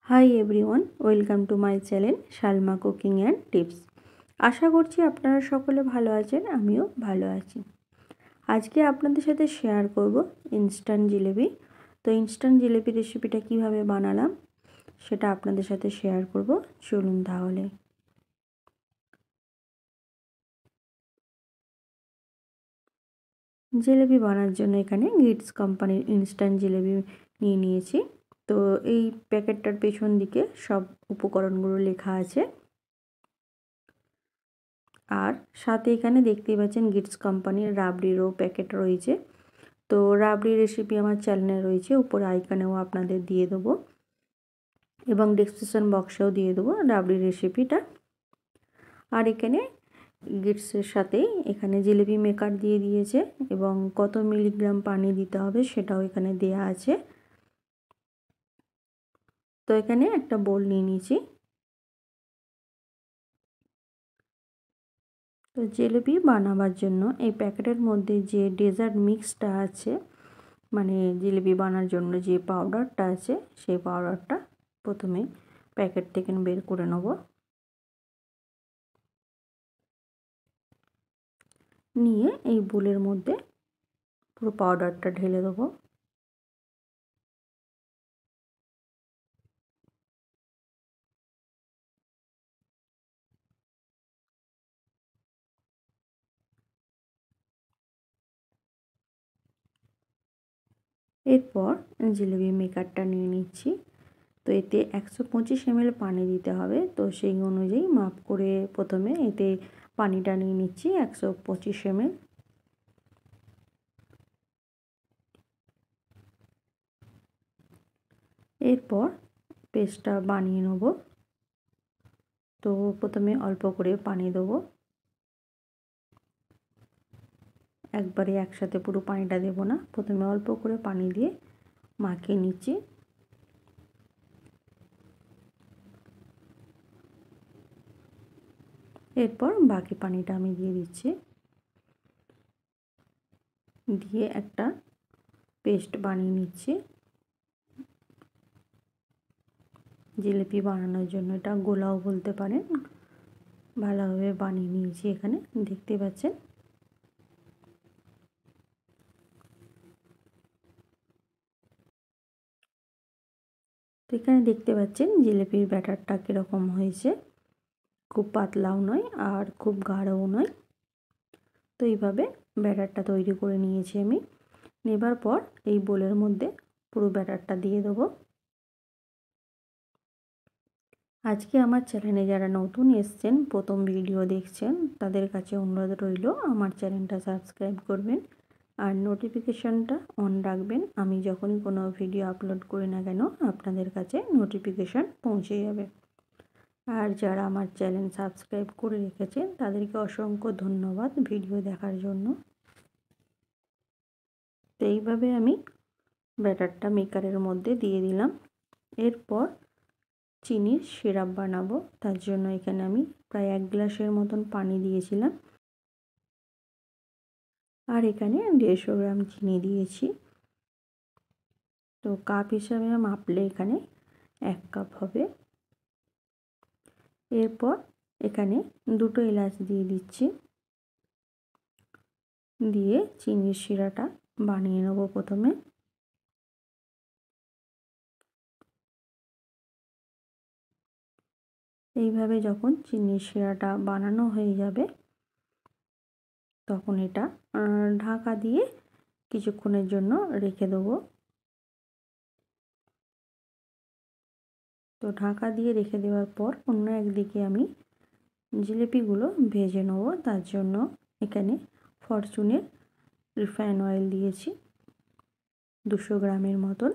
High everyone, welcome to my channel Salma cooking and tips. আশা করছি আপনারা সকলে ভালো আছেন, আমিও ভালো আছি। আজকে আপনাদের সাথে শেয়ার করব ইনস্ট্যান্ট জিলেবি। তো ইনস্ট্যান্ট জিলেবি রেসিপিটা কিভাবে বানালাম সেটা আপনাদের সাথে শেয়ার করব। চলুন তাহলে। জিলেবি বানার জন্য এখানে গিটস কোম্পানির ইনস্ট্যান্ট জিলেবি নিয়ে নিয়েছি। তো এই প্যাকেটটার পেছন দিকে সব উপকরণগুলো লেখা আছে। আর সাথে এখানে দেখতেই পাচ্ছেন গিটস কোম্পানির রাবড়িরও প্যাকেট রয়েছে। তো রাবড়ি রেসিপি আমার চ্যানেলে রয়েছে, উপরে আইকনেও আপনাদের দিয়ে দেবো এবং ডেসক্রিপশন বক্সেও দিয়ে দেবো রাবড়ি রেসিপিটা। আর এখানে গিটসের সাথে এখানে জিলেবি মেকার দিয়ে দিয়েছে এবং কত মিলিগ্রাম পানি দিতে হবে সেটাও এখানে দেয়া আছে। তো এখানে একটা বোল নিয়ে নিয়েছি। তো জিলেবি বানাবার জন্য এই প্যাকেটের মধ্যে যে ডেজার্ট মিক্সটা আছে, মানে জিলেবি বানার জন্য যে পাউডারটা আছে, সেই পাউডারটা প্রথমে প্যাকেট থেকে বের করে নেব। নিয়ে এই বোলের মধ্যে পুরো পাউডারটা ঢেলে দেবো। এরপর জিলেবি মেকারটা নিয়ে নিচ্ছি। তো এতে 125 ml পানি দিতে হবে। তো সেই অনুযায়ী মাপ করে প্রথমে এতে পানিটা নিয়ে নিচ্ছি 125 ml। এরপর পেস্টটা বানিয়ে নেব। তো প্রথমে অল্প করে পানি দেবো, একবারে একসাথে পুরো পানিটা দেব না, প্রথমে অল্প করে পানি দিয়ে মাখিয়ে নিচ্ছি। এরপর বাকি পানিটা আমি দিয়ে দিচ্ছি, দিয়ে একটা পেস্ট বানিয়ে নিচ্ছি জিলিপি বানানোর জন্য। এটা গোলাও বলতে পারেন। ভালোভাবে বানিয়ে নিয়েছি এখানে, দেখতে পাচ্ছেন। তো এখানে দেখতে পাচ্ছেন জিলিপির ব্যাটারটা কীরকম হয়েছে, খুব পাতলাও নয় আর খুব গাঢ়ও নয়। তো এইভাবে ব্যাটারটা তৈরি করে নিয়েছি আমি। নেবার পর এই বোলের মধ্যে পুরো ব্যাটারটা দিয়ে দেবো। আজকে আমার চ্যানেলে যারা নতুন এসছেন, প্রথম ভিডিও দেখছেন, তাদের কাছে অনুরোধ রইল আমার চ্যানেলটা সাবস্ক্রাইব করবেন আর নোটিফিকেশানটা অন রাখবেন। আমি যখনই কোনো ভিডিও আপলোড করি না কেন আপনাদের কাছে নোটিফিকেশান পৌঁছে যাবে। আর যারা আমার চ্যানেল সাবস্ক্রাইব করে রেখেছেন তাদেরকে অসংখ্য ধন্যবাদ ভিডিও দেখার জন্য। তো এইভাবে আমি ব্যাটারটা মেকারের মধ্যে দিয়ে দিলাম। এরপর চিনির সিরাপ বানাবো, তার জন্য এখানে আমি প্রায় 1 গ্লাসের মতন পানি দিয়েছিলাম। আর এখানে 150 গ্রাম চিনি দিয়েছি। তো কাপ হিসাবে মাপলে এখানে 1 কাপ হবে। এরপর এখানে 2টো এলাচ দিয়ে দিচ্ছি, দিয়ে চিনির শিরাটা বানিয়ে নেব প্রথমে। এইভাবে যখন চিনির শিরাটা বানানো হয়ে যাবে তখন এটা ঢাকা দিয়ে কিছুক্ষণের জন্য রেখে দেবো। তো ঢাকা দিয়ে রেখে দেওয়ার পর অন্য একদিকে আমি জিলিপিগুলো ভেজে নেব। তার জন্য এখানে ফরচুনের রিফাইন অয়েল দিয়েছি 200 গ্রামের মতন।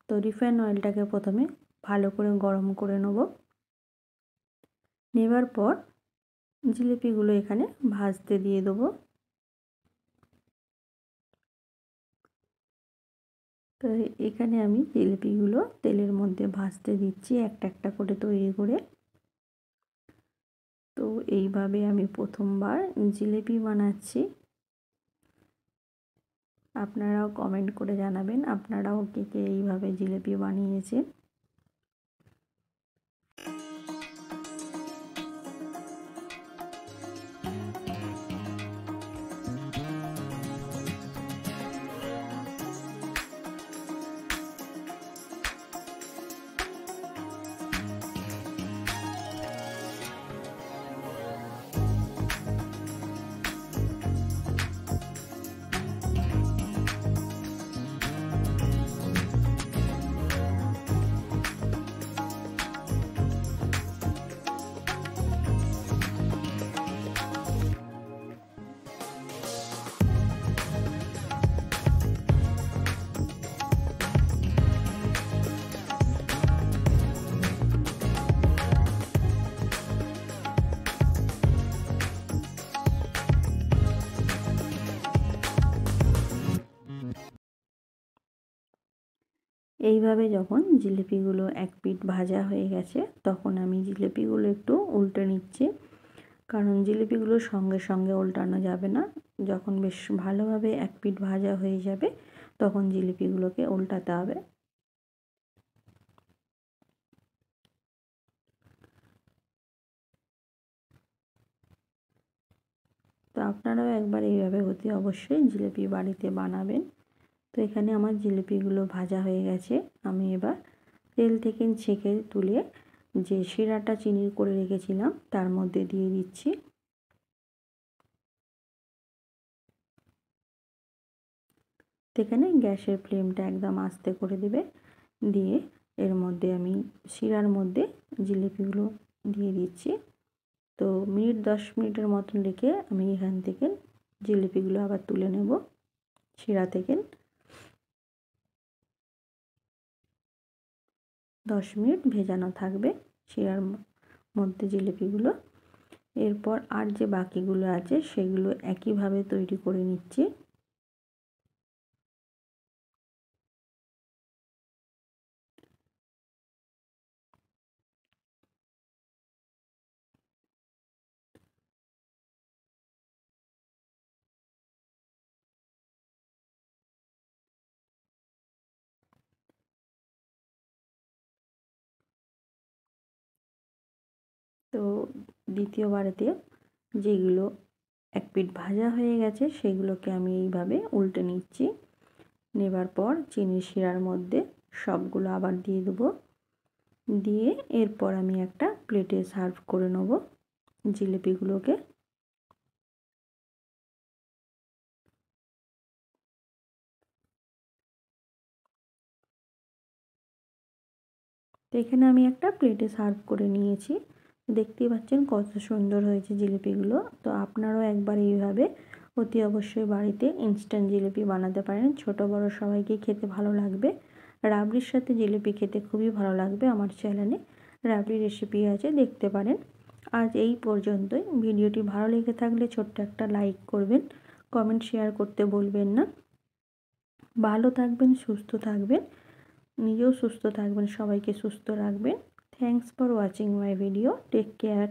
তো রিফাইন অয়েলটাকে প্রথমে ভালো করে গরম করে নেব। নেবার পর জিলিপিগুলো এখানে ভাজতে দিয়ে দেবো। তো এখানে আমি জিলিপিগুলো তেলের মধ্যে ভাজতে দিচ্ছি একটা একটা করে তৈরি করে। তো এইভাবে আমি প্রথমবার জিলিপি বানাচ্ছি। আপনারাও কমেন্ট করে জানাবেন আপনারাও কে কে এইভাবে জিলিপি বানিয়েছেন। এইভাবে যখন জিলিপিগুলো এক পিঠ ভাজা হয়ে গেছে তখন আমি জিলিপিগুলো একটু উল্টে নিচ্ছি, কারণ জিলিপিগুলো সঙ্গে সঙ্গে উল্টানো যাবে না। যখন বেশ ভালোভাবে এক পিঠ ভাজা হয়ে যাবে তখন জিলিপিগুলোকে উল্টাতে হবে। তো আপনারাও একবার এইভাবে অতি অবশ্যই জিলিপি বাড়িতে বানাবেন। তো এখানে আমার জিলিপিগুলো ভাজা হয়ে গেছে। আমি এবার তেল থেকে ছেঁকে তুলে যে শিরাটা চিনির করে রেখেছিলাম তার মধ্যে দিয়ে দিচ্ছি। তো এখানে গ্যাসের ফ্লেমটা একদম আস্তে করে দেবে, দিয়ে এর মধ্যে আমি শিরার মধ্যে জিলিপিগুলো দিয়ে দিচ্ছি। তো 10 মিনিটের মতন রেখে আমি এখান থেকে জিলিপিগুলো আবার তুলে নেব শিরা থেকে। 10 মিনিট ভেজানো থাকবে শিরার মধ্যে জিলিপিগুলো। এরপর আর যে বাকিগুলো আছে সেগুলো একইভাবে তৈরি করে নিচ্ছি। তো দ্বিতীয়বারেতে যেগুলো এক পিঠ ভাজা হয়ে গেছে সেগুলোকে আমি এইভাবে উল্টে নিচ্ছি। নেবার পর চিনির শিরার মধ্যে সবগুলো আবার দিয়ে দেবো, দিয়ে এরপর আমি একটা প্লেটে সার্ভ করে নেব জিলিপিগুলোকে। তো এখানে আমি একটা প্লেটে সার্ভ করে নিয়েছি। দেখতেই পাচ্ছেন কত সুন্দর হয়েছে জিলিপিগুলো। তো আপনারাও একবার এইভাবে অতি অবশ্যই বাড়িতে ইনস্ট্যান্ট জিলিপি বানাতে পারেন। ছোট বড় সবাইকে খেতে ভালো লাগবে। রাবড়ির সাথে জিলিপি খেতে খুবই ভালো লাগবে। আমার চ্যানেলে রাবড়ি রেসিপি আছে, দেখতে পারেন। আজ এই পর্যন্তই। ভিডিওটি ভালো লেগে থাকলে ছোট্ট একটা লাইক করবেন, কমেন্ট শেয়ার করতে ভুলবেন না। ভালো থাকবেন, সুস্থ থাকবেন, নিজেও সুস্থ থাকবেন, সবাইকে সুস্থ রাখবেন। Thanks for watching my video. Take care.